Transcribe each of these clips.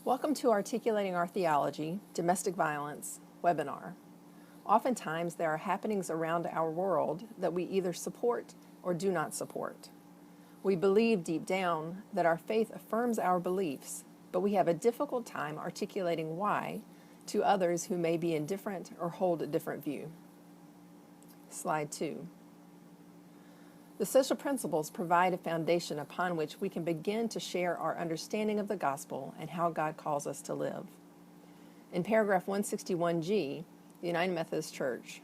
Welcome to Articulating Our Theology, Domestic Violence webinar. Oftentimes there are happenings around our world that we either support or do not support. We believe deep down that our faith affirms our beliefs, but we have a difficult time articulating why to others who may be indifferent or hold a different view. Slide 2. The social principles provide a foundation upon which we can begin to share our understanding of the gospel and how God calls us to live. In paragraph 161G, the United Methodist Church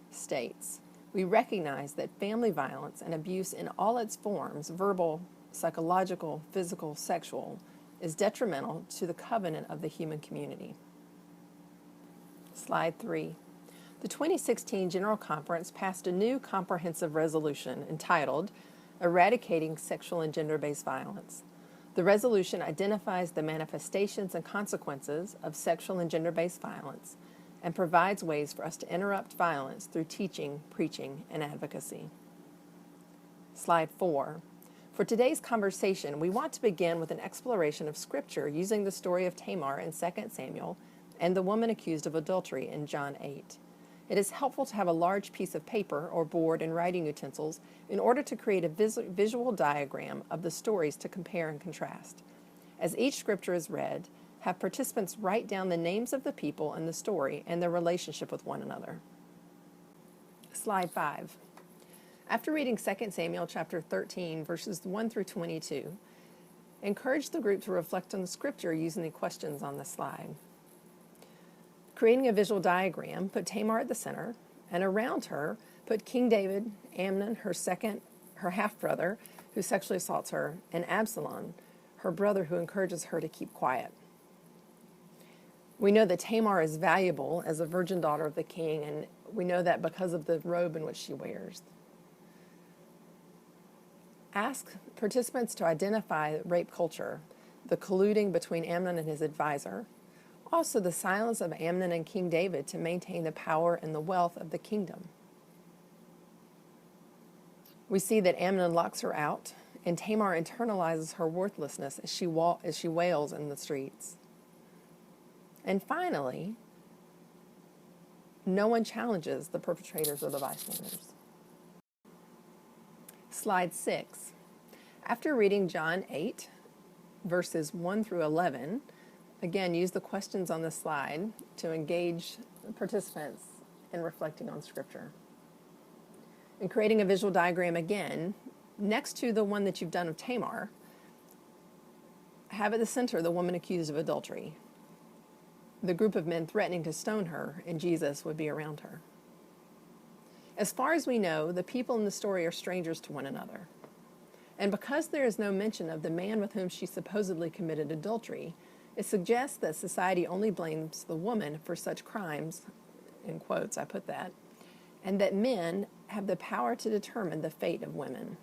states, "We recognize that family violence and abuse in all its forms, verbal, psychological, physical, sexual, is detrimental to the covenant of the human community." Slide 3. The 2016 General Conference passed a new comprehensive resolution entitled Eradicating Sexual and Gender-Based Violence. The resolution identifies the manifestations and consequences of sexual and gender-based violence and provides ways for us to interrupt violence through teaching, preaching, and advocacy. Slide 4. For today's conversation, we want to begin with an exploration of Scripture using the story of Tamar in 2 Samuel and the woman accused of adultery in John 8. It is helpful to have a large piece of paper or board and writing utensils in order to create a visual diagram of the stories to compare and contrast. As each scripture is read, have participants write down the names of the people in the story and their relationship with one another. Slide 5. After reading 2 Samuel chapter 13, verses 1 through 22, encourage the group to reflect on the scripture using the questions on the slide. Creating a visual diagram, put Tamar at the center, and around her, put King David, Amnon, her half-brother, who sexually assaults her, and Absalom, her brother, who encourages her to keep quiet. We know that Tamar is valuable as a virgin daughter of the king, and we know that because of the robe in which she wears. Ask participants to identify rape culture, the colluding between Amnon and his advisor, also the silence of Amnon and King David to maintain the power and the wealth of the kingdom. We see that Amnon locks her out, and Tamar internalizes her worthlessness as she wails in the streets. And finally, no one challenges the perpetrators or the bystanders. Slide 6. After reading John 8, verses 1 through 11, again, use the questions on the slide to engage participants in reflecting on Scripture. In creating a visual diagram again, next to the one that you've done of Tamar, have at the center the woman accused of adultery, the group of men threatening to stone her, and Jesus would be around her. As far as we know, the people in the story are strangers to one another. And because there is no mention of the man with whom she supposedly committed adultery, it suggests that society only blames the woman for such crimes, in quotes I put that, and that men have the power to determine the fate of women.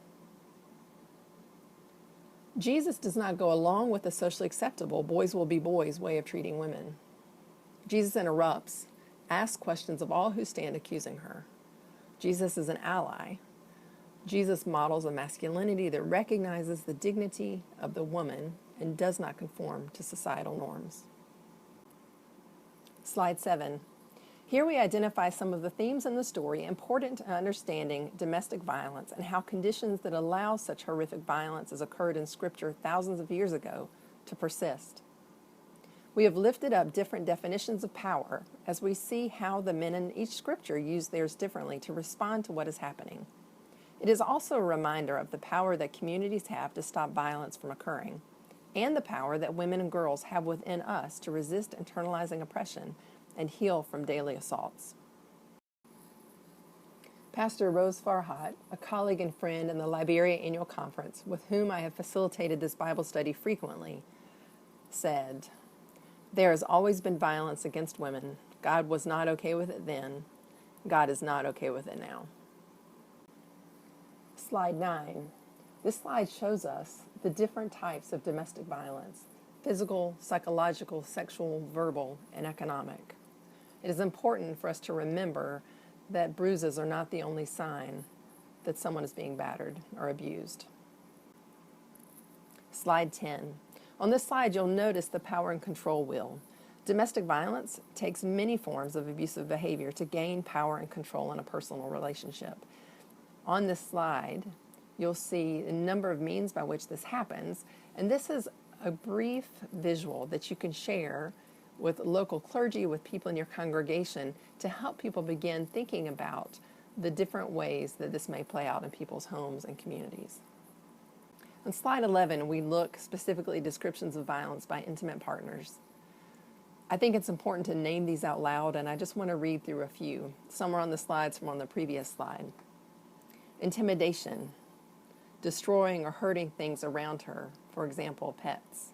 Jesus does not go along with the socially acceptable boys will be boys way of treating women. Jesus interrupts, asks questions of all who stand accusing her. Jesus is an ally. Jesus models a masculinity that recognizes the dignity of the woman and does not conform to societal norms. Slide 7. Here we identify some of the themes in the story important to understanding domestic violence and how conditions that allow such horrific violence as occurred in Scripture thousands of years ago to persist. We have lifted up different definitions of power as we see how the men in each Scripture use theirs differently to respond to what is happening. It is also a reminder of the power that communities have to stop violence from occurring, and the power that women and girls have within us to resist internalizing oppression and heal from daily assaults. Pastor Rose Farhat, a colleague and friend in the Liberia Annual Conference, with whom I have facilitated this Bible study frequently, said, "There has always been violence against women. God was not okay with it then. God is not okay with it now." Slide 9. This slide shows us the different types of domestic violence: physical, psychological, sexual, verbal, and economic. It is important for us to remember that bruises are not the only sign that someone is being battered or abused. Slide 10. On this slide, you'll notice the power and control wheel. Domestic violence takes many forms of abusive behavior to gain power and control in a personal relationship. On this slide, you'll see a number of means by which this happens, and this is a brief visual that you can share with local clergy, with people in your congregation, to help people begin thinking about the different ways that this may play out in people's homes and communities. On slide 11, we look specifically at descriptions of violence by intimate partners. I think it's important to name these out loud, and I just want to read through a few. Some are on the slides, some are on the previous slide. Intimidation, destroying or hurting things around her, for example, pets.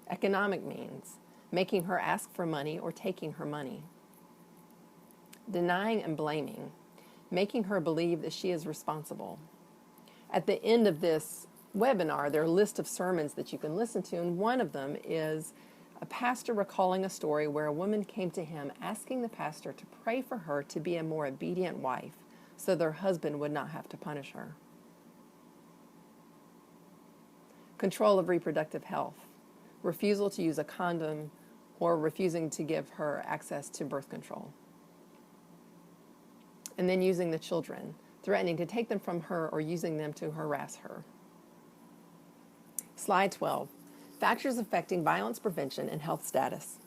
Economic means, making her ask for money or taking her money. Denying and blaming, making her believe that she is responsible. At the end of this webinar, there are a list of sermons that you can listen to, and one of them is a pastor recalling a story where a woman came to him asking the pastor to pray for her to be a more obedient wife so their husband would not have to punish her. Control of reproductive health, refusal to use a condom or refusing to give her access to birth control. And then using the children, threatening to take them from her or using them to harass her. Slide 12. Factors affecting violence prevention and health status.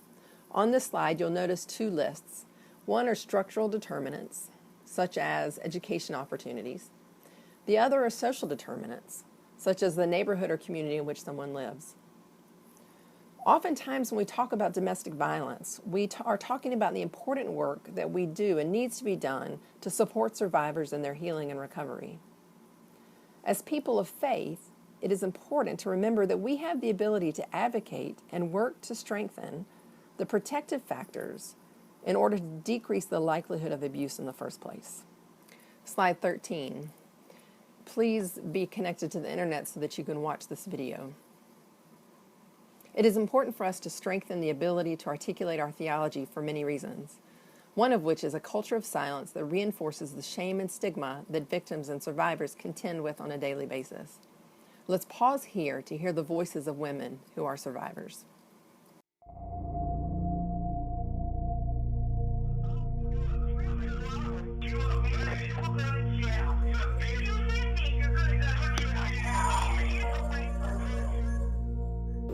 On this slide, you'll notice two lists. One are structural determinants, such as education opportunities. The other are social determinants, such as the neighborhood or community in which someone lives. Oftentimes when we talk about domestic violence, we are talking about the important work that we do and needs to be done to support survivors in their healing and recovery. As people of faith, it is important to remember that we have the ability to advocate and work to strengthen the protective factors in order to decrease the likelihood of abuse in the first place. Slide 13. Please be connected to the internet so that you can watch this video. It is important for us to strengthen the ability to articulate our theology for many reasons, one of which is a culture of silence that reinforces the shame and stigma that victims and survivors contend with on a daily basis. Let's pause here to hear the voices of women who are survivors.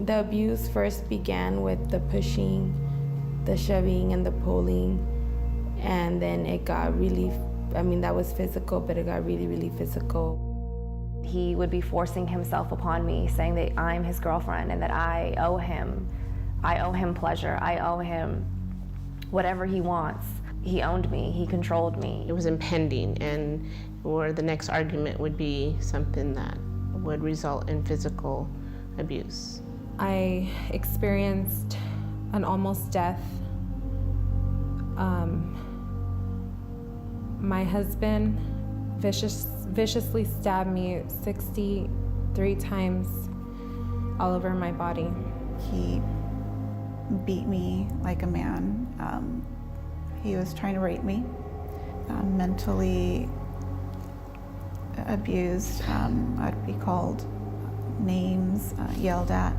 The abuse first began with the pushing, the shoving, and the pulling, and then it got really, that was physical, but it got really, really physical. He would be forcing himself upon me, saying that I'm his girlfriend and that I owe him pleasure, I owe him whatever he wants. He owned me, he controlled me. It was impending, and or the next argument would be something that would result in physical abuse. I experienced an almost death. My husband viciously stabbed me 63 times all over my body. He beat me like a man. He was trying to rape me, mentally abused. I'd be called names, yelled at.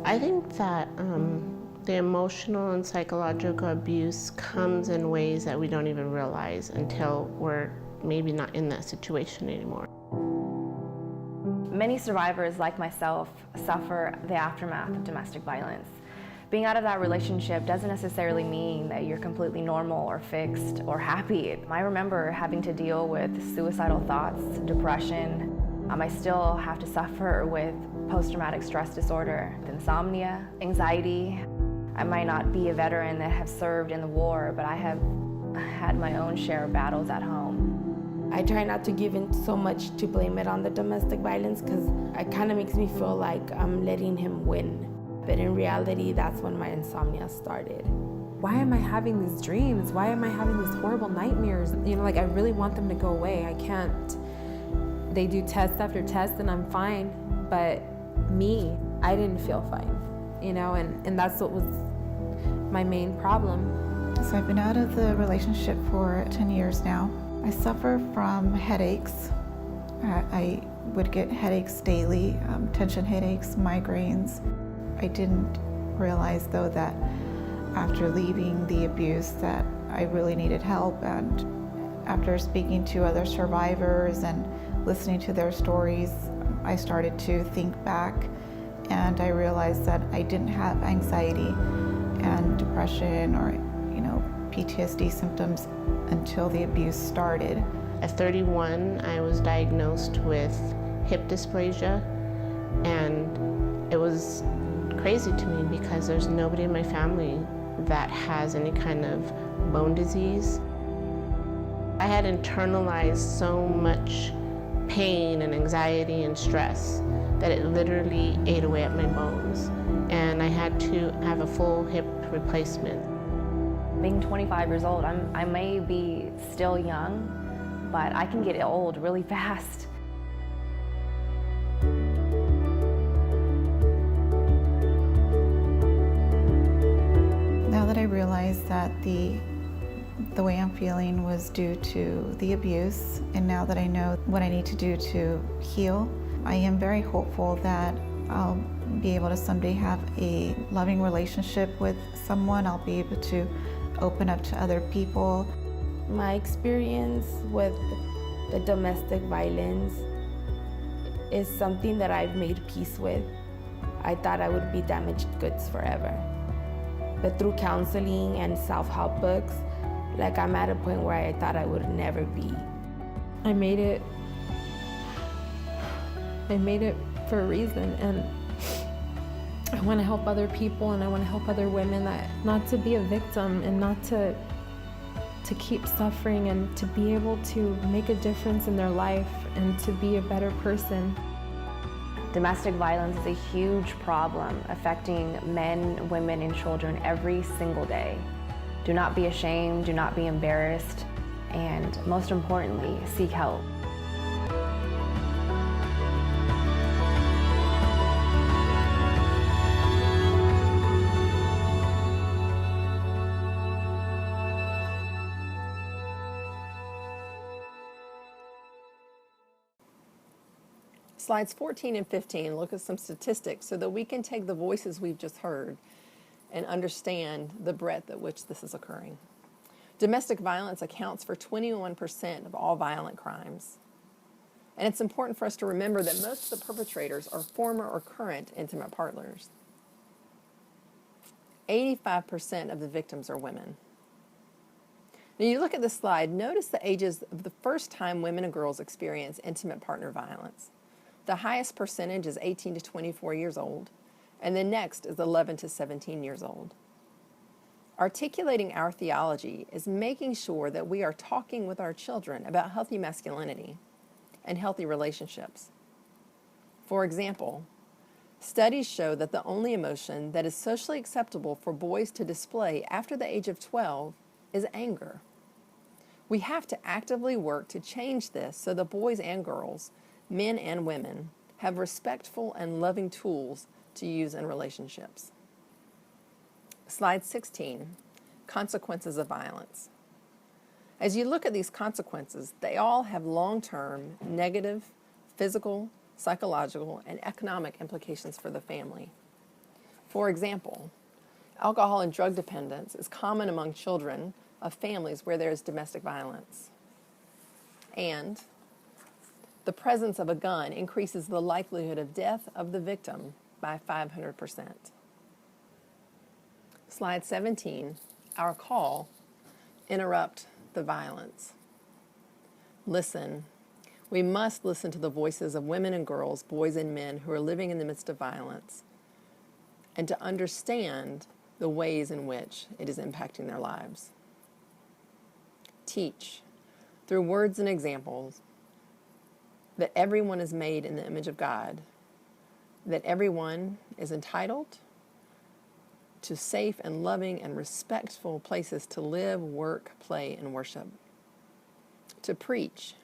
I think that the emotional and psychological abuse comes in ways that we don't even realize until we're maybe not in that situation anymore. Many survivors, like myself, suffer the aftermath of domestic violence. Being out of that relationship doesn't necessarily mean that you're completely normal or fixed or happy. I remember having to deal with suicidal thoughts, depression. I still have to suffer with post-traumatic stress disorder, insomnia, anxiety. I might not be a veteran that have served in the war, but I have had my own share of battles at home. I try not to give in so much to blame it on the domestic violence because it kind of makes me feel like I'm letting him win. But in reality, that's when my insomnia started. Why am I having these dreams? Why am I having these horrible nightmares? I really want them to go away. I can't. They do test after test and I'm fine, but me, I didn't feel fine. and that's what was my main problem. So I've been out of the relationship for 10 years now. I suffer from headaches. I would get headaches daily, tension headaches, migraines. I didn't realize though that after leaving the abuse that I really needed help, and after speaking to other survivors and listening to their stories, I started to think back, and I realized that I didn't have anxiety and depression or PTSD symptoms until the abuse started. At 31, I was diagnosed with hip dysplasia, and it was crazy to me because there's nobody in my family that has any kind of bone disease. I had internalized so much pain and anxiety and stress that it literally ate away at my bones, and I had to have a full hip replacement. Being 25 years old, I may be still young, but I can get old really fast. Now that I realize that the way I'm feeling was due to the abuse, and now that I know what I need to do to heal, I am very hopeful that I'll be able to someday have a loving relationship with someone. I'll be able to open up to other people. My experience with the domestic violence is something that I've made peace with. I thought I would be damaged goods forever. But through counseling and self-help books, I'm at a point where I thought I would never be. I made it for a reason, and I want to help other people, and I want to help other women, that not to be a victim and not to keep suffering, and to be able to make a difference in their life and to be a better person. Domestic violence is a huge problem affecting men, women, and children every single day. Do not be ashamed, do not be embarrassed, and most importantly, seek help. Slides 14 and 15 look at some statistics so that we can take the voices we've just heard and understand the breadth at which this is occurring. Domestic violence accounts for 21% of all violent crimes. And it's important for us to remember that most of the perpetrators are former or current intimate partners. 85% of the victims are women. Now you look at the slide, notice the ages of the first time women and girls experience intimate partner violence. The highest percentage is 18 to 24 years old, and the next is 11 to 17 years old. Articulating our theology is making sure that we are talking with our children about healthy masculinity and healthy relationships. For example, studies show that the only emotion that is socially acceptable for boys to display after the age of 12 is anger. We have to actively work to change this so that boys and girls, men and women, have respectful and loving tools to use in relationships. Slide 16, consequences of violence. As you look at these consequences, they all have long-term negative physical, psychological, and economic implications for the family. For example, alcohol and drug dependence is common among children of families where there is domestic violence. And the presence of a gun increases the likelihood of death of the victim by 500%. Slide 17, our call, interrupt the violence. Listen. We must listen to the voices of women and girls, boys and men who are living in the midst of violence, and to understand the ways in which it is impacting their lives. Teach, through words and examples, that everyone is made in the image of God, that everyone is entitled to safe and loving and respectful places to live, work, play, and worship. To preach,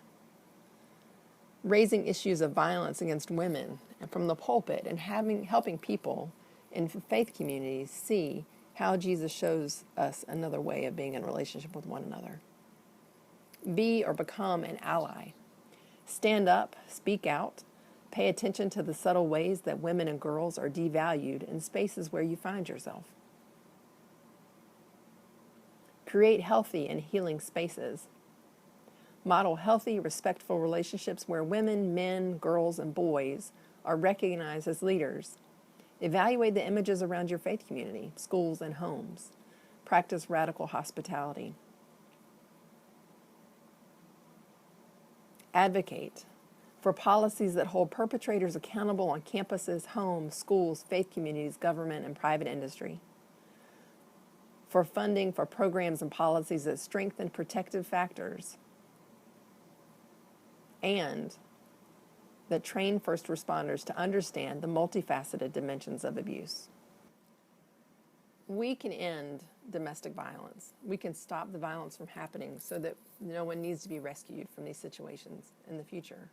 raising issues of violence against women and from the pulpit and helping people in faith communities see how Jesus shows us another way of being in relationship with one another. Be or become an ally. Stand up, speak out, pay attention to the subtle ways that women and girls are devalued in spaces where you find yourself. Create healthy and healing spaces. Model healthy, respectful relationships where women, men, girls, and boys are recognized as leaders. Evaluate the images around your faith community, schools, and homes. Practice radical hospitality. Advocate for policies that hold perpetrators accountable on campuses, homes, schools, faith communities, government, and private industry. For funding for programs and policies that strengthen protective factors and that train first responders to understand the multifaceted dimensions of abuse. We can end domestic violence. We can stop the violence from happening so that no one needs to be rescued from these situations in the future.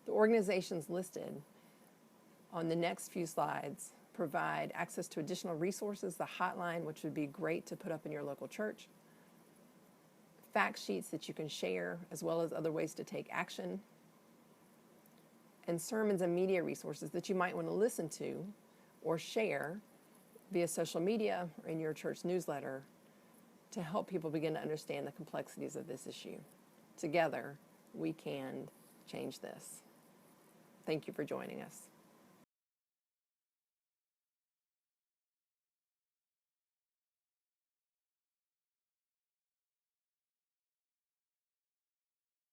The organizations listed on the next few slides provide access to additional resources, the hotline, which would be great to put up in your local church, fact sheets that you can share, as well as other ways to take action, and sermons and media resources that you might want to listen to or share via social media or in your church newsletter to help people begin to understand the complexities of this issue. Together, we can change this. Thank you for joining us.